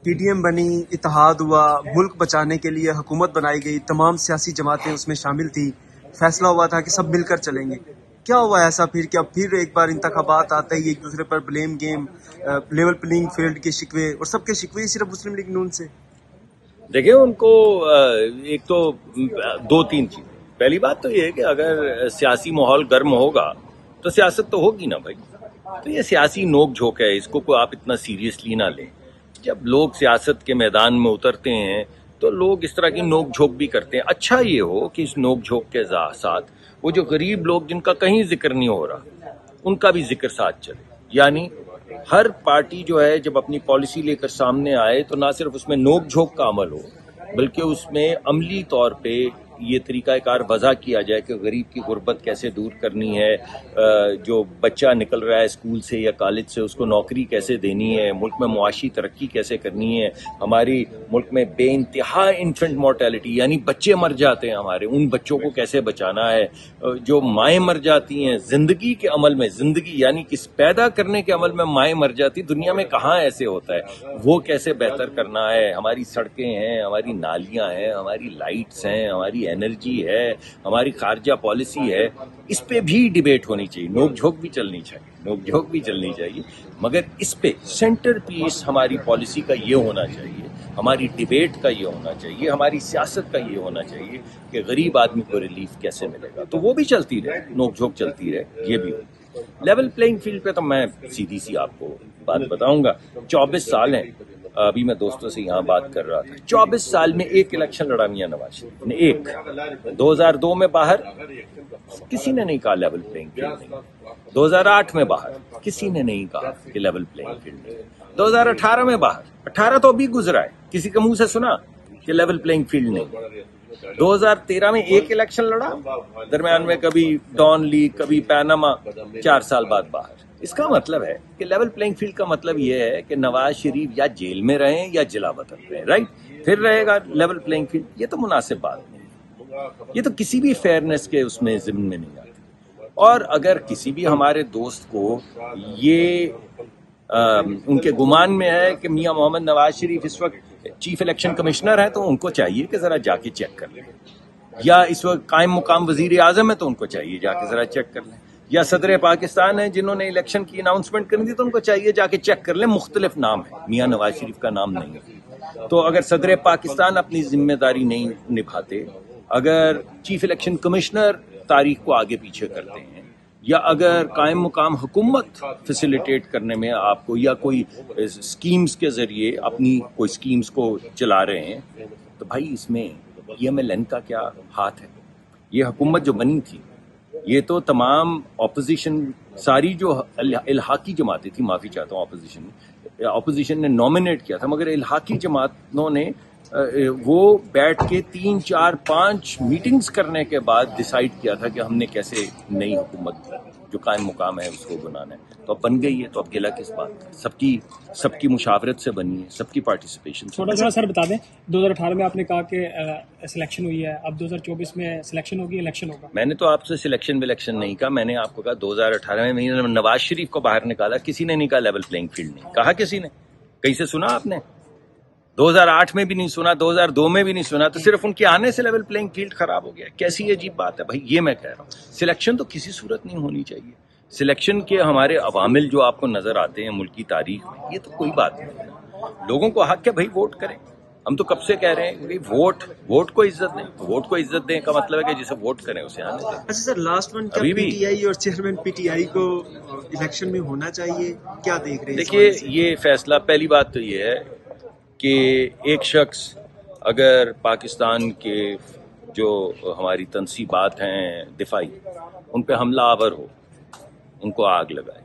P D M بنی، اتحاد ہوا، ملک بچانے کے لیے حکومت بنائی گئی، تمام سیاسی جماعتیں اس میں شامل تھی، فیصلہ ہوا تھا کہ سب مل کر چلیں گے. کیا ہوا ایسا پھر کہ اب پھر ایک بار انتخابات آتے ہی ایک دوسرے پر blame game, level playing field کے شکوے، اور سب کے شکوے صرف مسلم لیگ نون سے؟ دیکھیں ان کو ایک تو دو تین چیزیں. پہلی بات تو یہ ہے کہ اگر سیاسی ماحول گرم ہوگا تو سیاست تو ہوگی نا بھائی. تو یہ سیاسی نوک جھوک ہے، اس کو کوئی آپ اتنا سیریسلی نہ لیں. جب لوگ سیاست کے میدان میں اترتے ہیں تو لوگ اس طرح کی نوک جھوک بھی کرتے ہیں. اچھا یہ ہو کہ اس نوک جھوک کے ساتھ وہ جو غریب لوگ جن کا کہیں ذکر نہیں ہو رہا ان کا بھی ذکر ساتھ چلے. یعنی ہر پارٹی جو ہے جب اپنی پالیسی لے کر سامنے آئے تو نہ صرف اس میں نوک جھوک کا عمل ہو بلکہ اس میں عملی طور پہ یہ طریقہ کار وضع کیا جائے کہ غریب کی غربت کیسے دور کرنی ہے، جو بچہ نکل رہا ہے اسکول سے یا کالج سے اس کو نوکری کیسے دینی ہے، ملک میں معاشی ترقی کیسے کرنی ہے. ہماری ملک میں بے انتہا انفنٹ مورٹیلٹی یعنی بچے مر جاتے ہیں ہمارے، ان بچوں کو کیسے بچانا ہے. جو مائیں مر جاتی ہیں زندگی کے عمل میں، زندگی یعنی کس پیدا کرنے کے عمل میں مائیں مر جاتی، دنیا میں کہاں ایسے ہوتا ہے، وہ کیسے بہتر کرنا ہے. ہماری سڑکیں ہیں، ہماری نالیاں ہیں، ہماری لائٹس ہیں، ہماری انرجی ہے، ہماری خارجہ پالیسی ہے. اس پہ بھی ڈیبیٹ ہونی چاہیے، نوک جھوک بھی چلنی چاہیے، نوک جھوک بھی چلنی چاہیے. مگر اس پہ سینٹر پیس ہماری پالیسی کا یہ ہونا چاہیے، ہماری ڈیبیٹ کا یہ ہونا چاہیے، ہماری سیاست کا یہ ہونا چاہیے کہ غریب آدمی کو ریلیف کیسے ملے گا. تو وہ بھی چلتی رہے، نوک جھوک چلتی رہے. یہ بھی لیول پلینگ فیلڈ پہ تو میں سیدھی سی آپ کو بات بتاؤں گا. 24 سال ہیں، ابھی میں دوستوں سے یہاں بات کر رہا تھا، 24 سال میں ایک الیکشن لڑا میاں نواز شریف نے. ایک 2002 میں باہر کسی نے نہیں کہا لیول پلینگ فیلڈ نہیں. 2008 میں باہر کسی نے نہیں کہا کہ لیول پلینگ فیلڈ نہیں. 2018 میں باہر، 18 تو ابھی گزرا ہے، کسی کے منہ سے سنا کہ لیول پلینگ فیلڈ نہیں. 2013 میں ایک الیکشن لڑا، درمیان میں کبھی ڈان لیگ، کبھی پیناما، 4 سال بعد باہر. اس کا مطلب ہے کہ لیول پلینگ فیلڈ کا مطلب یہ ہے کہ نواز شریف یا جیل میں رہیں یا جلا وطن رہیں، رائٹ؟ پھر رہے گا لیول پلینگ فیلڈ. یہ تو مناسب بات نہیں ہے، یہ تو کسی بھی فیئرنیس کے اس میں ضمن میں نہیں آتی. اور اگر کسی بھی ہمارے دوست کو یہ ان کے گمان میں ہے کہ میاں محمد نواز شریف اس وقت چیف الیکشن کمشنر ہے تو ان کو چاہیے کہ ذرا جا کے چیک کر لیں. یا اس وقت قائم مقام وزیر اعظم ہے تو ان کو چاہیے جا کے ذرا چیک کر لیں. یا صدر پاکستان ہے جنہوں نے الیکشن کی اناؤنسمنٹ کرنی تھی تو ان کو چاہیے جا کے چیک کر لیں. مختلف نام ہے، میاں نواز شریف کا نام نہیں ہے. تو اگر صدر پاکستان اپنی ذمہ داری نہیں نبھاتے، اگر چیف الیکشن کمشنر تاریخ کو آگے پیچھے کرتے ہیں، یا اگر قائم مقام حکومت فیسیلیٹیٹ کرنے میں آپ کو یا کوئی اسکیمز کے ذریعے اپنی کوئی اسکیمز کو چلا رہے ہیں، تو بھائی اس میں پی ایم ایل این کا کیا ہاتھ ہے؟ یہ حکومت جو بنی تھی یہ تو تمام اپوزیشن، ساری جو الحاقی جماعتیں تھیں، معافی چاہتا ہوں اپوزیشن نے نامنیٹ کیا تھا، مگر الحاقی جماعتوں نے وہ بیٹھ کے 3 4 5 میٹنگز کرنے کے بعد ڈیسائیڈ کیا تھا کہ ہم نے کیسے نئی حکومت جو قائم مقام ہے اس کو بنانا ہے. تو اب بن گئی ہے، تو اب گلا کس بات کا؟ سب کی مشاورت سے بنی ہے، سب کی پارٹیسپیشن سے. تھوڑا سر بتا دیں، 2018 میں آپ نے کہا کہ سلیکشن ہوئی ہے، اب 2024 میں سلیکشن ہوگی، الیکشن ہوگا. میں نے تو آپ سے سلیکشن نہیں کہا، میں نے آپ کو کہا 2018 میں نواز شریف کو باہر نکالا، کسی نے نہیں کہا لیول پلینگ فیلڈ نہیں کہا. کسی نے کہیں سے سنا؟ آپ نے 2008 میں بھی نہیں سنا، 2002 میں بھی نہیں سنا. تو صرف ان کے آنے سے لیول پلینگ فیلڈ خراب ہو گیا. کیسی عجیب بات ہے بھائی. یہ میں کہہ رہا ہوں سلیکشن تو کسی صورت نہیں ہونی چاہیے. سلیکشن کے ہمارے عوامل جو آپ کو نظر آتے ہیں ملک کی تاریخ میں، یہ تو کوئی بات نہیں ہے. لوگوں کو حق ہے بھائی ووٹ کریں. ہم تو کب سے کہہ رہے ہیں کہ ووٹ کو عزت دیں. ووٹ کو عزت دیں کا مطلب ہے کہ جسے ووٹ کریں اسے آنے دیں. اچھا سر، لاسٹ ون، کیا پی ٹی آئی اور چیئرمین پی ٹی آئی کو الیکشن میں ہونا چاہیے؟ کیا دیکھ رہے ہیں؟ دیکھیے یہ فیصلہ، پہلی بات تو یہ ہے کہ ایک شخص اگر پاکستان کے جو ہماری تنصیبات ہیں دفاعی، ان پہ حملہ آور ہو، ان کو آگ لگائے،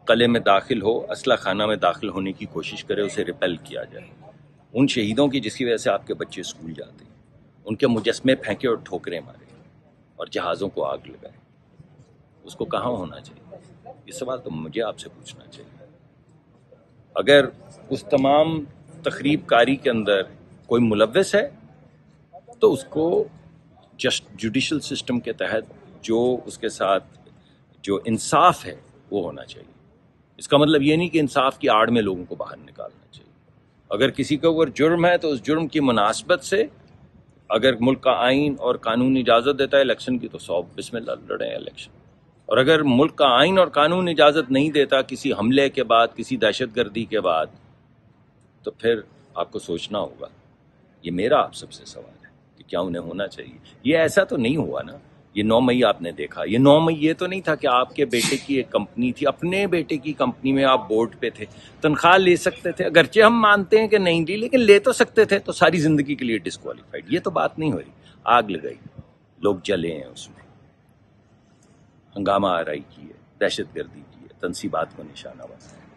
قلعے میں داخل ہو، اسلحہ خانہ میں داخل ہونے کی کوشش کرے، اسے ریپیل کیا جائے. ان شہیدوں کی جس کی وجہ سے آپ کے بچے اسکول جاتے ہیں، ان کے مجسمے پھینکے اور ٹھوکریں مارے اور جہازوں کو آگ لگائے، اس کو کہاں ہونا چاہیے؟ یہ سوال تو مجھے آپ سے پوچھنا چاہیے. اگر اس تمام تخریب کاری کے اندر کوئی ملوث ہے تو اس کو جوڈیشل سسٹم کے تحت جو اس کے ساتھ جو انصاف ہے وہ ہونا چاہیے. اس کا مطلب یہ نہیں کہ انصاف کی آڑ میں لوگوں کو باہر نکالنا چاہیے. اگر کسی کے اوپر جرم ہے تو اس جرم کی مناسبت سے اگر ملک کا آئین اور قانون اجازت دیتا ہے الیکشن کی تو 100 بسم اللہ لڑیں الیکشن. اور اگر ملک کا آئین اور قانون اجازت نہیں دیتا کسی حملے کے بعد، کسی دہشت گردی کے بعد، تو پھر آپ کو سوچنا ہوگا. یہ میرا آپ سب سے سوال ہے کہ کیا انہیں ہونا چاہیے. یہ ایسا تو نہیں ہوا نا. یہ 9 مئی آپ نے دیکھا، یہ 9 مئی یہ تو نہیں تھا کہ آپ کے بیٹے کی ایک کمپنی تھی، اپنے بیٹے کی کمپنی میں آپ بورڈ پہ تھے، تنخواہ لے سکتے تھے. اگرچہ ہم مانتے ہیں کہ نہیں لی، لیکن لے تو سکتے تھے، تو ساری زندگی کے لیے ڈسکوالیفائڈ. یہ تو بات نہیں ہو رہی. آگ لگائی، لوگ جلے ہیں، اس میں ہنگامہ آرائی کی ہے، دہشت گردی کی ہے، تنصیبات کو نشانہ بنایا ہے.